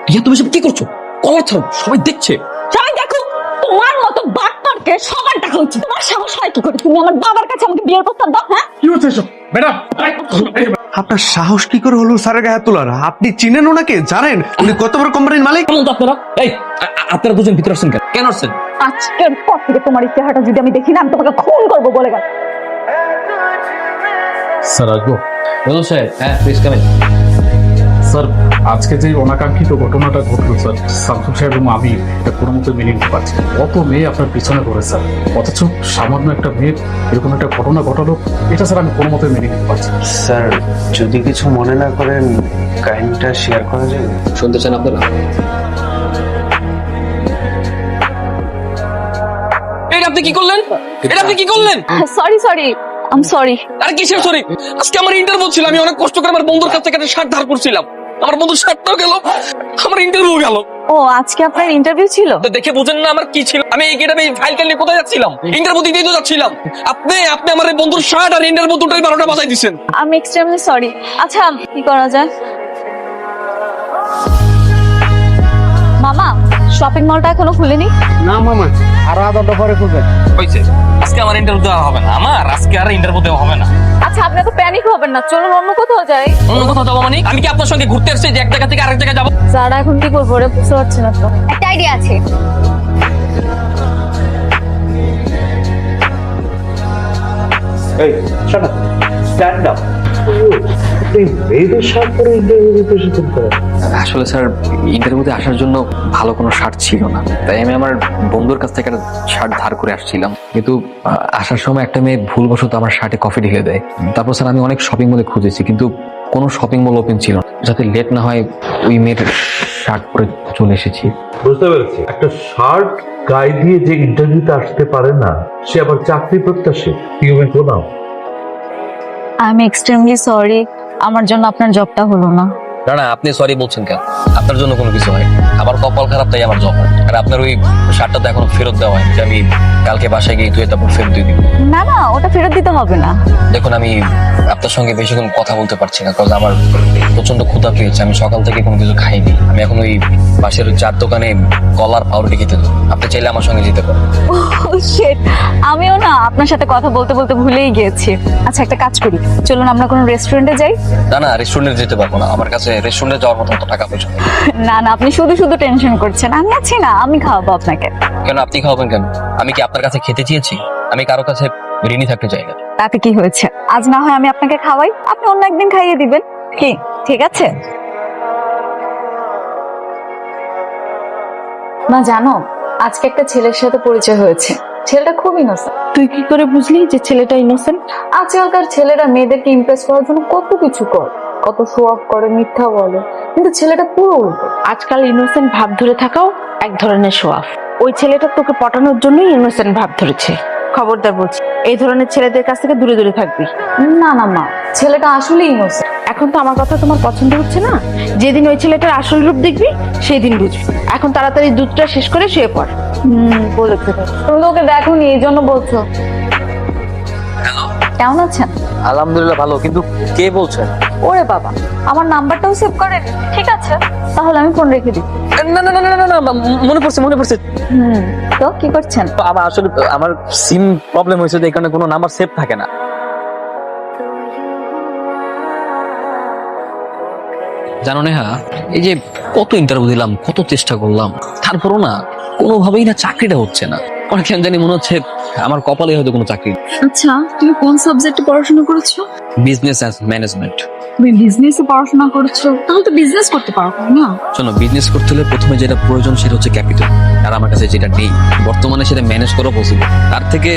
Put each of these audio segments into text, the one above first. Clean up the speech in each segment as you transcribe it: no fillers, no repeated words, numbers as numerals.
রিয়া তুমি সব কি করছো? কলার ছাড়ো, সবাই দেখছে। সবাই দেখো, তোমার মতো বাটপারকে সবার দেখা উচিত। তোমার সাহস হয় কি করে তুমি আমার বাবার কাছে আমাকে বিয়ের প্রস্তাব দাও? হ্যাঁ, কি হচ্ছে এসব ম্যাডাম? আপনার সাহস কি করে হলো স্যারের গায়ে হাত তোলার? আপনি চিনেন ওনাকে? জানেন উনি কত বড় কোম্পানির মালিক? কেমন তো আপনারা? এই আপনারা দুজন ভিতরে আসছেন কেন? কেন আসছেন? আজকের পর থেকে তোমার এই চেহারাটা যদি আমি দেখি না, আমি তোমাকে খুন করবো বলে গেল। স্যার আসবো? বলুন সাহেব। হ্যাঁ প্লিজ কাম ইন। স্যার আজকে যে অনাকাঙ্ক্ষিত ঘটনাটা ঘটলো স্যার, শামসুল সাহেব এবং আমি এটা কোনো মতো মেনে নিতে পারছি না। কত মেয়ে আপনার পিছনে পড়ে স্যার, অথচ সামান্য একটা মেয়ে এরকম একটা ঘটনা ঘটালো, এটা স্যার আমি কোনো মতো মেনে নিতে পারছি না। স্যার যদি কিছু মনে না করেন কাহিনীটা শেয়ার করা যাবে? শুনতে চান আপনারা? এটা আপনি কি করলেন? এটা আপনি কি করলেন? Sorry sorry, I am sorry. আর কিসের সরি? আজকে আমার ইন্টারভিউ ছিল, আমি অনেক কষ্ট করে আমার বন্ধুর কাছ থেকে একটা শার্ট ধার করছিলাম। আমার বন্ধুর শার্টটাও গেল, আমার ইন্টারভিউ গেল। ও আজকে আপনার ইন্টারভিউ ছিল? তো দেখে বুঝেন না আমার কি ছিল? আমি এই গেটাপে ফাইল নিয়ে কোথায় যাচ্ছিলাম? ইন্টারভিউ দিতেই তো যাচ্ছিলাম। আপনি আমার এই বন্ধুর শার্ট আর ইন্টারভিউ দুটোই 12টা বাজাই দিচ্ছেন। আমি এক্সট্রিমলি সরি। আচ্ছা কি করা যায়? মামা, শপিং মলটা এখনো খুলেনি? না মামা, আরো আধা ঘন্টা পরে খুলবেন। হইছে, আজকে আমার ইন্টারভিউ দেওয়া হবে না। আমার আজকে আর ইন্টারভিউ দেওয়া হবে না। আচ্ছা আপনি তো প্যানিক হবেন না, চলুন অন্য কোথাও যাই। অন্য কোথাও যাবো মানে? আমি কি আপনার সঙ্গে ঘুরতে এসেছি যে এক জায়গা থেকে আরেক জায়গায় যাবো? যারা এখন কি করবো রে, বুঝতে পারছি না তো। একটা আইডিয়া আছে। এই শোনো, স্ট্যান্ড আপ। আপনি মেয়েদের শার্ট পরে ইন্টারভিউ দিতে এসেছেন কেন? আসলে স্যার ইন্টারভিউতে আসার জন্য ভালো কোনো শার্ট ছিল না, তাই আমি আমার বন্ধুর কাছ থেকে একটা শার্ট ধার করে আসছিলাম। কিন্তু আসার সময় একটা মেয়ে ভুলবশত আমার শার্টে কফি ঢেলে দেয়। তারপর স্যার আমি অনেক শপিং মলে খুঁজেছি, কিন্তু কোনো শপিং মল ওপেন ছিল না। যাতে লেট না হয় ওই মেয়ের শার্ট পরে চলে এসেছি। বুঝতে পেরেছি, একটা শার্ট গায়ে দিয়ে যে ইন্টারভিউতে আসতে পারে না সে আবার চাকরি প্রত্যাশী। ইউমেন প্রণাম। আই এম এক্সট্রিমলি সরি, আমার জন্য আপনার জবটা হলো না। না না, আপনি সরি বলছেন কেন? আপনার জন্য কোনো কিছু হয়, আমার কপাল খারাপ তাই আমার জব হয়। আর আপনার ওই শার্টটা তো এখনো ফেরত দেওয়া হয়, আমি কালকে বাসায় গিয়ে তুই তারপর ফেরত দিয়ে দিব। না না, ওটা ফেরত দিতে হবে না। দেখুন আমি আপনার সঙ্গে বেশিক্ষণ কথা বলতে পারছি না, কারণ আমার প্রচন্ড ক্ষুধা পেয়েছে। আমি সকাল থেকে কোনো কিছু খাইনি। আমি এখন ওই পাশের চার দোকানে কলার পাউরুটি খেতে দেবো। আপনি চাইলে আমার সঙ্গে যেতে পারেন। শিট, আমিও না আপনার সাথে কথা বলতে বলতে ভুলেই গিয়েছি। আচ্ছা একটা কাজ করি, চলুন আমরা কোনো রেস্টুরেন্টে যাই। না না, রেস্টুরেন্টে যেতে পারবো না, আমার কাছে রেস্টুরেন্টে যাওয়ার মতো টাকা পয়সা নেই। না না, আপনি শুধু শুধু টেনশন করছেন। আমি আছি না, আমি খাওয়াবো আপনাকে। কেন আপনি খাওয়াবেন কেন? আমি কি আপনার কাছে খেতে চেয়েছি? আমি কারো কাছে ঋণী থাকতে চাই না। তাতে কি হয়েছে? আজ না হয় আমি আপনাকে খাওয়াই, আপনি অন্য একদিন খাইয়ে দিবেন। কি ঠিক আছে? মা জানো, আজকে একটা ছেলের সাথে পরিচয় হয়েছে। ছেলেটা খুব ইনোসেন্ট। তুই কি করে বুঝলি যে ছেলেটা ইনোসেন্ট? আজকালকার ছেলেরা মেয়েদেরকে ইমপ্রেস করার জন্য কত কিছু করে, কত শো অফ করে, মিথ্যা বলে, কিন্তু ছেলেটা পুরো উল্টো। আজকাল ইনোসেন্ট ভাব ধরে থাকাও এক ধরনের শো অফ। ওই ছেলেটা তোকে পটানোর জন্যই ইনোসেন্ট ভাব ধরেছে। খবরদার বলছি, এই ধরনের ছেলেদের কাছ থেকে দূরে দূরে থাকবি। না না মা, ছেলেটা আসলে ইনোসেন্ট। এখন তো আমার কথা তোমার পছন্দ হচ্ছে না। যেদিন ওই ছেলেটার আসল রূপ দেখবি সেই দিন বুঝবি। এখন তাড়াতাড়ি দুধটা শেষ করে শুয়ে পড়। বলেছে তুমি তো ওকে দেখোনি, এই জন্য বলছো। কেমন আছেন? আলহামদুলিল্লাহ ভালো, কিন্তু কে বলছেন? ওরে বাবা, আমার নাম্বারটাও সেভ করেন। ঠিক আছে, তাহলে আমি ফোন রেখে দিই। না না না না না না, মনে পড়ছে। তো কি করছেন? আমার আসলে আমার সিম প্রবলেম হয়েছে, এই কারণে কোনো নাম্বার সেভ থাকে না। জানো নেহা, এই যে কত ইন্টারভিউ দিলাম, কত চেষ্টা করলাম, তারপরও না কোনোভাবেই না চাকরিটা হচ্ছে না। আমার কেন জানি মনে হচ্ছে আমার কপালে হয়তো কোনো চাকরি। আচ্ছা, তুমি কোন সাবজেক্টে পড়াশোনা করেছো? Business and management. তুমি বিজনেসে পড়াশোনা করেছো, তাহলে তো বিজনেস করতে পারো না? শোনো, বিজনেস করতে হলে প্রথমে যেটা প্রয়োজন সেটা হচ্ছে ক্যাপিটাল, আর আমার কাছে যেটা নেই বর্তমানে সেটা ম্যানেজ করা পসিবল। তার থেকে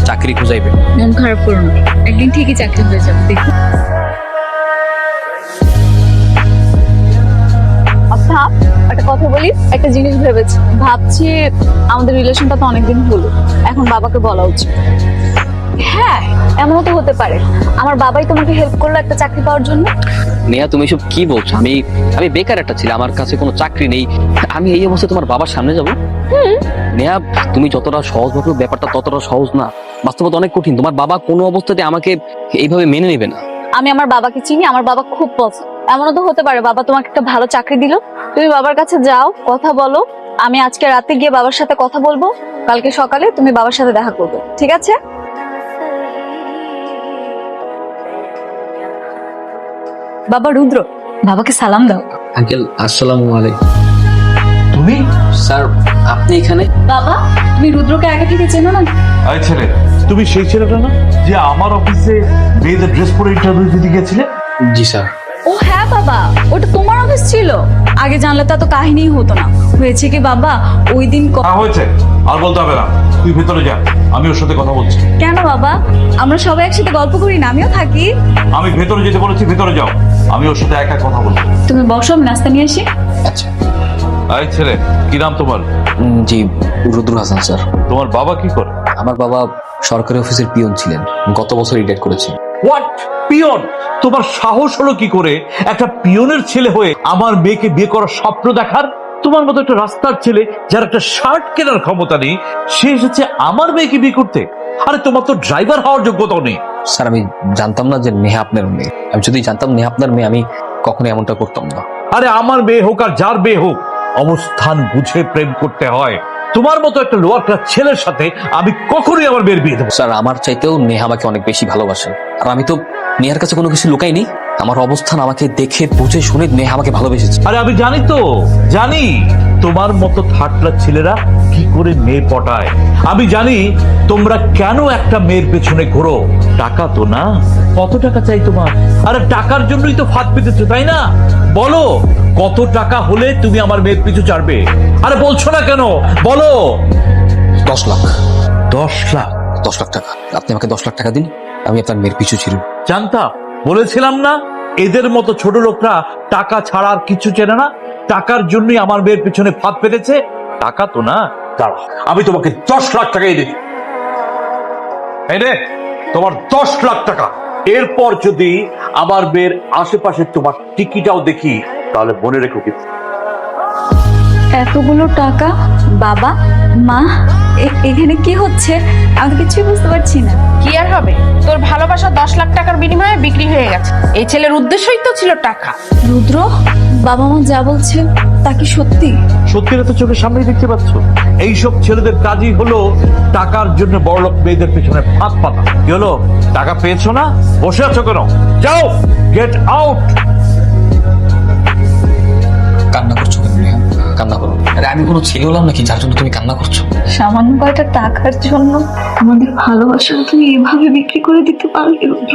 চাকরি খোঁজাইবে। মন খারাপ করো না, একদিন ঠিকই চাকরি হয়ে যাবে, দেখো। আচ্ছা একটা কথা বলি, একটা জিনিস ভেবেছি, ভাবছি আমাদের রিলেশনটা তো অনেকদিন হলো, এখন বাবাকে বলা উচিত। হ্যাঁ, এমনও তো হতে পারে আমার বাবাই তোমাকে হেল্প করলো একটা চাকরি পাওয়ার জন্য। নেহা তুমি সব কি বলছো? আমি বেকার একটা ছেলে, আমার কাছে কোনো চাকরি নেই, আমি এই অবস্থায় তোমার বাবার সামনে যাবো? নেহা তুমি যতটা সহজ ভাবে ব্যাপারটা ততটা সহজ না, বাস্তবতা অনেক কঠিন। তোমার বাবা কোনো অবস্থাতে আমাকে এইভাবে মেনে নেবে না। আমি আমার বাবাকে চিনি, আমার বাবা খুব পছন্দ। এমনও তো হতে পারে বাবা তোমাকে একটা ভালো চাকরি দিল, তুমি বাবার কাছে যাও, কথা বলো। আমি আজকে রাতে গিয়ে বাবার সাথে কথা বলবো, কালকে সকালে তুমি বাবার সাথে দেখা করবে, ঠিক আছে? বাবা রুদ্র, বাবাকে সালাম দাও। আঙ্কেল আসসালামু আলাইকুম। তুমি স্যার আপনি এখানে? বাবা, তুমি রুদ্রকে আগে থেকে চেনো না? এই ছেলে, তুমি সেই ছেলেটা না যে আমার অফিসে মেয়েদের ড্রেস পরে ইন্টারভিউ দিতে গেছিলে? জি স্যার। ও হ্যাঁ বাবা, ওটা তোমার অফিস ছিল। আগে জানলে তো এত কাহিনী হতো না। হয়েছে কি বাবা, ওই দিন হয়েছে, আর বলতে হবে না, তুই ভেতরে যা, আমি ওর সাথে কথা বলছি। কেন বাবা, আমরা সবাই একসাথে গল্প করি না? আমিও থাকি। আমি ভেতরে যেতে বলেছি, ভেতরে যাও, আমি ওর সাথে একা কথা বলছি। তুমি বসো, আমি নাস্তা নিয়ে আসি। আচ্ছা। এই ছেলে, কি নাম তোমার? জি রুদ্র হাসান স্যার। তোমার বাবা কি করে? আমার বাবা সরকারি অফিসের পিয়ন ছিলেন, গত বছর রিটায়ার করেছেন। হোয়াট? পিয়ন? তোমার সাহস হলো কি করে একটা পিয়নের ছেলে হয়ে আমার মেয়েকে বিয়ে করার স্বপ্ন দেখার? তোমার মতো একটা রাস্তার ছেলে যার একটা শার্ট কেনার ক্ষমতা নেই, সে এসেছে আমার মেয়েকে বিয়ে করতে? আরে তোমার তো ড্রাইভার হওয়ার যোগ্যতাও নেই। স্যার আমি জানতাম না যে নেহা আপনার মেয়ে। আমি যদি জানতাম নেহা আপনার মেয়ে, আমি কখনো এমনটা করতাম না। আরে আমার মেয়ে হোক আর যার মেয়ে হোক, অবস্থান বুঝে প্রেম করতে হয়। তোমার মতো একটা লোয়ার ক্লাস ছেলের সাথে আমি কখনোই আমার মেয়ের বিয়ে দেবো? স্যার আমার চাইতেও নেহা আমাকে অনেক বেশি ভালোবাসেন, আর আমি তো নেহার কাছে কোনো কিছু লুকাইনি। আমার অবস্থান আমাকে দেখে বুঝে শুনে নেহা আমাকে ভালোবেসেছে। আরে আমি জানি তো, জানি তোমার মতো থার্ড ক্লাস ছেলেরা কি করে মেয়ে পটায়। আমি জানি তোমরা কেন একটা মেয়ের পেছনে ঘোরো। টাকা তো না? কত টাকা চাই তোমার? আরে টাকার জন্যই তো ফাঁদ পেতেছো, তাই না? বলো, কত টাকা হলে তুমি আমার মেয়ের পিছু ছাড়বে? আরে বলছো না কেন, বলো। 10 লাখ। 10 লাখ? 10 লাখ টাকা। আপনি আমাকে 10 লাখ টাকা দিন, আমি আপনার মেয়ের পিছু ছিলাম। জানতাম, বলেছিলাম না এদের মতো ছোট লোকরা টাকা ছাড়া আর কিছু চেনে না। টাকার জন্যই আমার মেয়ের পিছনে ফাঁদ পেতেছে। টাকা তো না? দাঁড়াও, আমি তোমাকে 10 লাখ টাকাই দিই। এই রে, তোমার 10 লাখ টাকা। এরপর যদি আমার মেয়ের আশেপাশে তোমার টিকিটাও দেখি, তাহলে মনে রেখো কিন্তু। এতগুলো টাকা? বাবা, মা, এখানে কি হচ্ছে? আমি তো কিছুই বুঝতে পারছি না। কি আর হবে, তোর ভালোবাসা 10 লাখ টাকার বিনিময়ে বিক্রি হয়ে গেছে। এই ছেলের উদ্দেশ্যই তো ছিল টাকা। রুদ্র, বাবা মা যা বলছে তা কি সত্যি? সত্যিটা তো চোখের সামনেই দেখতে পাচ্ছ। এইসব ছেলেদের কাজই হলো টাকার জন্য বড়লোক মেয়েদের পেছনে ফাঁদ পাতা। কি হলো, টাকা পেয়েছো না? বসে আছো কেন? যাও, গেট আউট। কান্না করছো কেন নেহা? কান্না করো। আরে আমি কোনো ছেলে হলাম নাকি যার জন্য তুমি কান্না করছো? সামান্য কয়টা টাকার জন্য আমাদের ভালোবাসা তুমি এভাবে বিক্রি করে দিতে পারলে রুদ্র?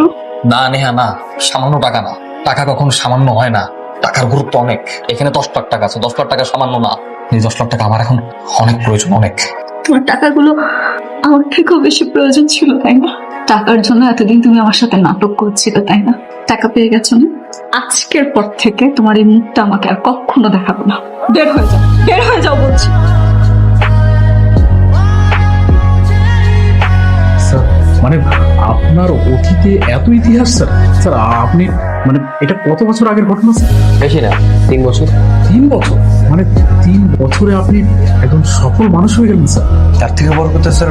না নেহা না, সামান্য টাকা না। টাকা কখনো সামান্য হয় না, টাকার গুরুত্ব অনেক। এখানে 10 লাখ টাকা আছে, 10 লাখ টাকা সামান্য না। এই 10 লাখ টাকা আমার এখন অনেক প্রয়োজন, অনেক। তোমার টাকাগুলো আমার থেকেও বেশি প্রয়োজন ছিল, তাই না? টাকার জন্য এতদিন তুমি আমার সাথে নাটক করছিলে, তাই না? টাকা পেয়ে গেছো না? আজকের পর থেকে তোমার এই মুখটা আমাকে আর কখনো দেখাবো না। বের হয়ে যাও, বের হয়ে যাও বলছি। স্যার মানে আপনার অতীতে এত ইতিহাস স্যার? স্যার আপনি মানে এটা কত বছর আগের ঘটনা স্যার? বেশি না, 3 বছর। 3 বছর? মানে 3 বছরে আপনি একজন সফল মানুষ হয়ে গেলেন স্যার। তার থেকে বড় কথা স্যার,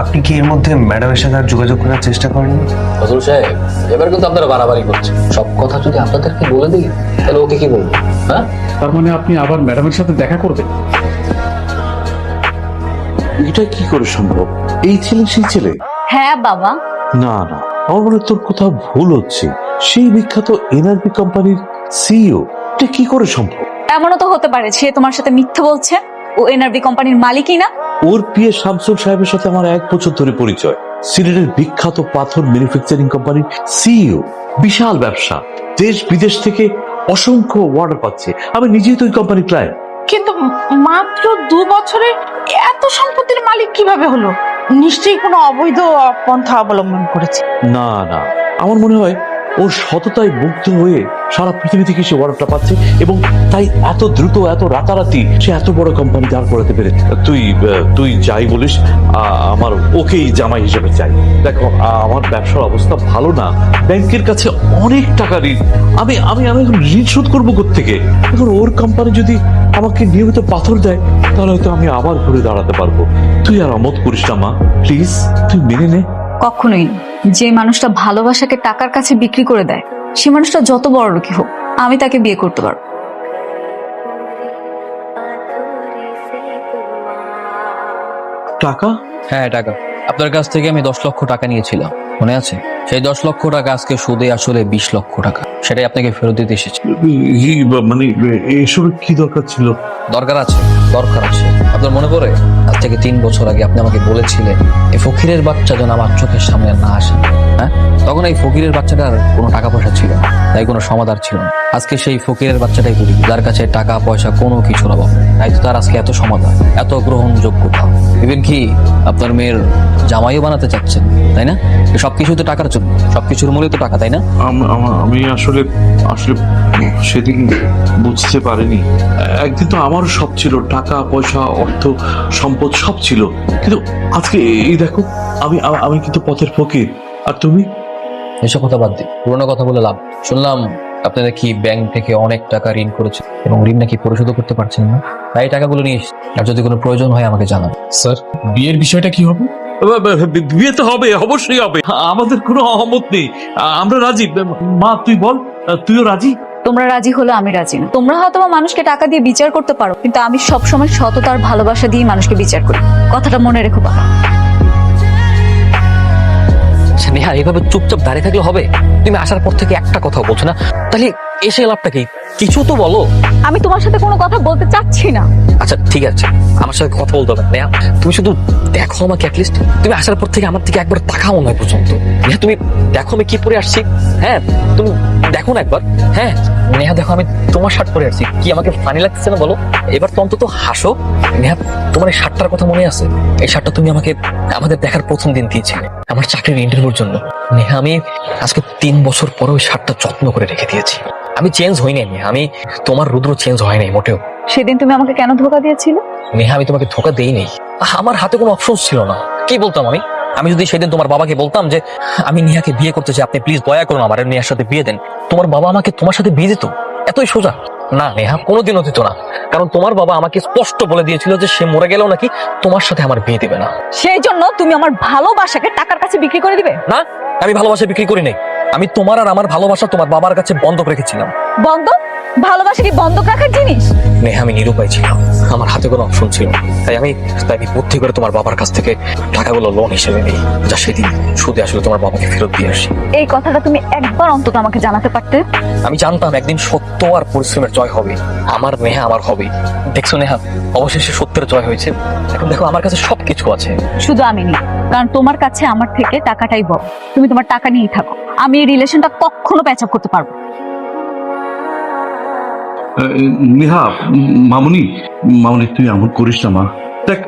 আপনি কি এর মধ্যে ম্যাডামের সাথে আর যোগাযোগ করার চেষ্টা করেননি? ফজল সাহেব, এবার কিন্তু আপনারা বাড়াবাড়ি করছেন। সব কথা যদি আপনাদেরকে বলে দিই তাহলে ওকে কি বলবো? হ্যাঁ, তার মানে আপনি আবার ম্যাডামের সাথে দেখা করবেন? এটা কি করে সম্ভব? এই ছেলে সেই ছেলে? হ্যাঁ বাবা। না না, আমার মনে হয় তোর কোথাও ভুল হচ্ছে। সেই বিখ্যাত এনআরবি কোম্পানির সিইও, এটা কি করে সম্ভব? এমনও তো হতে পারে সে তোমার সাথে মিথ্যা বলছে। ও এনআরবি কোম্পানির মালিকই না। ওর পিয়ে শামসুল সাহেবের সাথে আমার 1 বছর ধরে পরিচয়। সিলেটের বিখ্যাত পাথর ম্যানুফ্যাকচারিং কোম্পানির সিইও, বিশাল ব্যবসা, দেশ বিদেশ থেকে অসংখ্য অর্ডার পাচ্ছে। আমি নিজেই তো ওই কোম্পানির ক্লায়েন্ট। কিন্তু মাত্র 2 বছরে এত সম্পত্তির মালিক কিভাবে হলো? নিশ্চয়ই কোনো অবৈধ পন্থা অবলম্বন করেছে। না না, আমার মনে হয় ওর সততায় মুগ্ধ হয়ে সারা পৃথিবী থেকে সে অর্ডারটা পাচ্ছে, এবং তাই এত দ্রুত, এত রাতারাতি সে এত বড় কোম্পানি দাঁড় করাতে পেরে। তুই যাই বলিস, আমার ওকেই জামাই হিসেবে চাই। দেখো, আমার ব্যবসার অবস্থা ভালো না, ব্যাংকের কাছে অনেক টাকা ঋণ। আমি আমি আমি এখন ঋণ শোধ করবো কোত্থেকে? এখন ওর কোম্পানি যদি আমাকে নিয়মিত পাথর দেয়, তাহলে হয়তো আমি আবার ঘুরে দাঁড়াতে পারবো। তুই আর আমোদ করিস না মা, প্লিজ, তুই মেনে নে। কখনোই না। যে মানুষটা ভালোবাসাকে টাকার কাছে বিক্রি করে দেয়, সে মানুষটা যত বড় লোকই হোক, আমি তাকে বিয়ে করতে পারবো। টাকা? হ্যাঁ টাকা। আপনার কাছ থেকে আমি 10 লক্ষ টাকা নিয়েছিলাম, মনে আছে? সেই 10 লক্ষ টাকা আজকে সুদে আসলে 20 লক্ষ টাকা, সেটাই আপনাকে ফেরত দিতে এসেছি। মানে এসবের কি দরকার ছিল? দরকার আছে, দরকার আছে। আপনার মনে পড়ে আজ থেকে 3 বছর আগে আপনি আমাকে বলেছিলেন এই ফকিরের বাচ্চা যেন আমার চোখের সামনে না আসে। হ্যাঁ, তখন এই ফকিরের বাচ্চাটার কোনো টাকা পয়সা ছিল না, তাই কোনো সমাধান ছিল না। আজকে সেই ফকিরের বাচ্চাটাই বলি, যার কাছে টাকা পয়সা কোনো কিছুর অভাব নেই, তাই তো তার আজকে এত সমাধান, এত গ্রহণযোগ্যতা। ইভেন কি আপনার মেয়ের জামাইও বানাতে চাচ্ছেন, তাই না? সবকিছু তো টাকার জন্য, সবকিছুর মূল্য তো টাকা, তাই না? আমি আসলে সেদিন বুঝতে পারিনি। একদিন তো আমারও সব ছিল, টাকা পয়সা অর্থ সম্পদ সব ছিল, কিন্তু আজকে এই দেখো, আমি কিন্তু পথের ফকির। আর তুমি? এসব কথা বাদ দিই, পুরোনো কথা বলে লাভ। শুনলাম আপনারা কি ব্যাংক থেকে অনেক টাকা ঋণ করেছেন এবং ঋণ নাকি পরিশোধ করতে পারছেন না, তাই টাকাগুলো নিয়ে এসেছি। আর যদি কোনো প্রয়োজন হয় আমাকে জানান। স্যার, বিয়ের বিষয়টা কি হবে? বিয়ে তো হবে, অবশ্যই হবে, আমাদের কোনো অহমত নেই, আমরা রাজি। মা তুই বল, তুইও রাজি? তোমরা রাজি হলে আমি রাজি না। তোমরা হয়তো বা মানুষকে টাকা দিয়ে বিচার করতে পারো, কিন্তু আমি সবসময় সততার ভালোবাসা দিয়ে মানুষকে বিচার করি। কথাটা মনে রেখো বাবা। আচ্ছা নেহা, এইভাবে চুপচাপ দাঁড়িয়ে থাকলে হবে? তুমি আসার পর থেকে একটা কথাও বলছো না, তাহলে এসে লাভটা কি? কিছু তো বলো। আমি তোমার সাথে কোনো কথা বলতে চাচ্ছি না। আচ্ছা ঠিক আছে, আমার সাথে কথা বলতে হবে না নেহা, তুমি শুধু দেখো আমাকে অ্যাটলিস্ট। তুমি আসার পর থেকে আমার দিকে একবার তাকাও নয় পর্যন্ত। নেহা তুমি দেখো আমি কি পরে আসছি। হ্যাঁ তুমি দেখো না একবার। হ্যাঁ নেহা দেখো, আমি তোমার শার্ট পরে আসছি, কি আমাকে ফানি লাগতেছে না বলো? এবার তো অন্তত হাসো। নেহা তোমার এই শার্টটার কথা মনে আছে? এই শার্টটা তুমি আমাকে আমাদের দেখার প্রথম দিন দিয়েছিলে আমার চাকরির ইন্টারভিউর জন্য। নেহা আমি আজকে 3 বছর পরে ওই শার্টটা যত্ন করে রেখে দিয়েছি। আমি চেঞ্জ হই নাই নেহা, আমি তোমার রুদ্র চেঞ্জ হয় নাই মোটেও। সেদিন তুমি আমাকে কেন ধোকা দিয়েছিলে? নেহা আমি তোমাকে ধোকা দেই নেই, আমার হাতে কোনো অপশন ছিল না। কি বলতাম আমি যদি সেদিন তোমার বাবাকে বলতাম যে আমি নেহাকে বিয়ে করতে চাই, আপনি প্লিজ দয়া করুন আমার নেহার সাথে বিয়ে দেন, তোমার বাবা আমাকে তোমার সাথে বিয়ে দিত? এতই সোজা? না নেহা, কোনোদিনও দিত না, কারণ তোমার বাবা আমাকে স্পষ্ট বলে দিয়েছিল যে সে মরে গেলেও নাকি তোমার সাথে আমার বিয়ে দেবে না। সেই জন্য তুমি আমার ভালোবাসাকে টাকার কাছে বিক্রি করে দিবে? না, আমি ভালোবাসা বিক্রি করি নাই, আমি তোমার আর আমার ভালোবাসা তোমার বাবার কাছে বন্ধক রেখেছিলাম। বন্ধক? ভালোবাসা কি বন্ধক রাখার জিনিস? নেহা আমি নিরুপায় ছিলাম, আমার হাতে কোনো অপশন ছিল না, তাই আমি বুদ্ধি করে তোমার বাবার কাছ থেকে টাকাগুলো লোন হিসেবে নিই, যা সেদিন সুদে আসলে তোমার বাবাকে ফেরত দিয়ে আসি। এই কথাটা তুমি একবার অন্তত আমাকে জানাতে পারতে। আমি জানতাম একদিন সত্য আর পরিশ্রমের জয় হবে, আমার নেহা আমার হবে। দেখছো নেহা, অবশেষে সত্যের জয় হয়েছে। এখন দেখো আমার কাছে সবকিছু আছে। শুধু আমি নেই, কারণ তোমার কাছে আমার থেকে টাকাটাই বড়। তুমি তোমার টাকা নিয়েই থাকো, আমি এই রিলেশনটা কখনো প্যাচ আপ করতে পারবো না। নেহা, মামুনি তুই এমন করিস না মা। দেখ,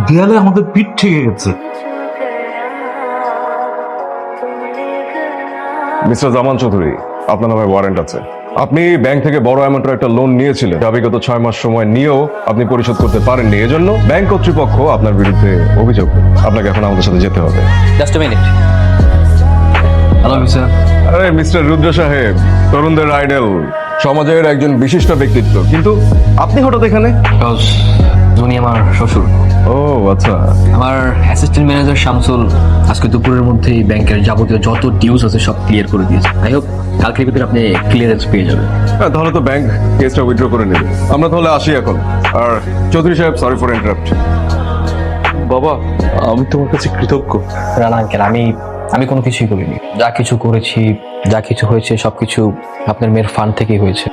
দেয়ালে আমাদের পিঠ ঠেকে গেছে। মিস্টার জামান চৌধুরী, আপনার নামে ওয়ারেন্ট আছে। আপনি ব্যাংক থেকে বড় অ্যামাউন্টের একটা লোন নিয়েছিলেন, যা বিগত 6 মাস সময় নিয়েও আপনি পরিশোধ করতে পারেননি। এজন্য ব্যাংক কর্তৃপক্ষ আপনার বিরুদ্ধে অভিযোগ। আপনাকে এখন আমাদের সাথে যেতে হবে। Just a minute. Hello mister. আরে মিস্টার রুদ্র সাহেব, তরুণদের আইডল, সমাজের একজন বিশিষ্ট ব্যক্তিত্ব, কিন্তু আপনি হঠাৎ এখানে? উনি আমার শ্বশুর। ও আচ্ছা। আমার অ্যাসিস্ট্যান্ট ম্যানেজার শামসুল আজকে দুপুরের মধ্যেই ব্যাংকের যাবতীয় যত ডিউস আছে সব ক্লিয়ার করে দিয়েছে। আই হোপ কালকের ভিতরে আপনি ক্লিয়ারেন্স পেয়ে যাবেন। হ্যাঁ, তাহলে তো ব্যাংক কেসটা উইথড্র করে নেবে। আমরা তাহলে আসি এখন। আর চৌধুরী সাহেব, সরি ফর ইন্টারাপ্ট। বাবা, আমি তোমার কাছে কৃতজ্ঞ। রানা আঙ্কেল, আমি কোনো কিছুই করিনি। যা কিছু করেছি, যা কিছু হয়েছে সবকিছু আপনার মেয়ের ফান্ড থেকেই হয়েছে।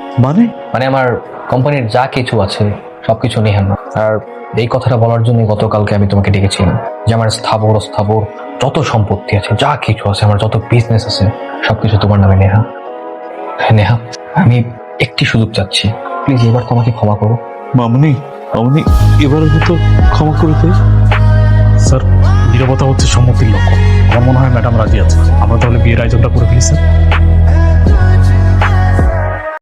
মানে আমার কোম্পানির যা কিছু আছে সবকিছু নেহার না। আর এই কথাটা বলার জন্য গতকালকে আমি তোমাকে ডেকেছিলাম যে আমার স্থাবর যত সম্পত্তি আছে, যা কিছু আছে, আমার যত বিজনেস আছে সবকিছু তোমার নামে। নেহা আমি একটি সুযোগ চাচ্ছি, প্লিজ এবার তোমাকে ক্ষমা করো। মামুনি এবারের মতো ক্ষমা করে দে। স্যার, নীরবতা হচ্ছে সম্মতির লক্ষ্য। আমার মনে হয় ম্যাডাম রাজি আছে। আমরা তাহলে বিয়ের আয়োজনটা করে ফেলি স্যার।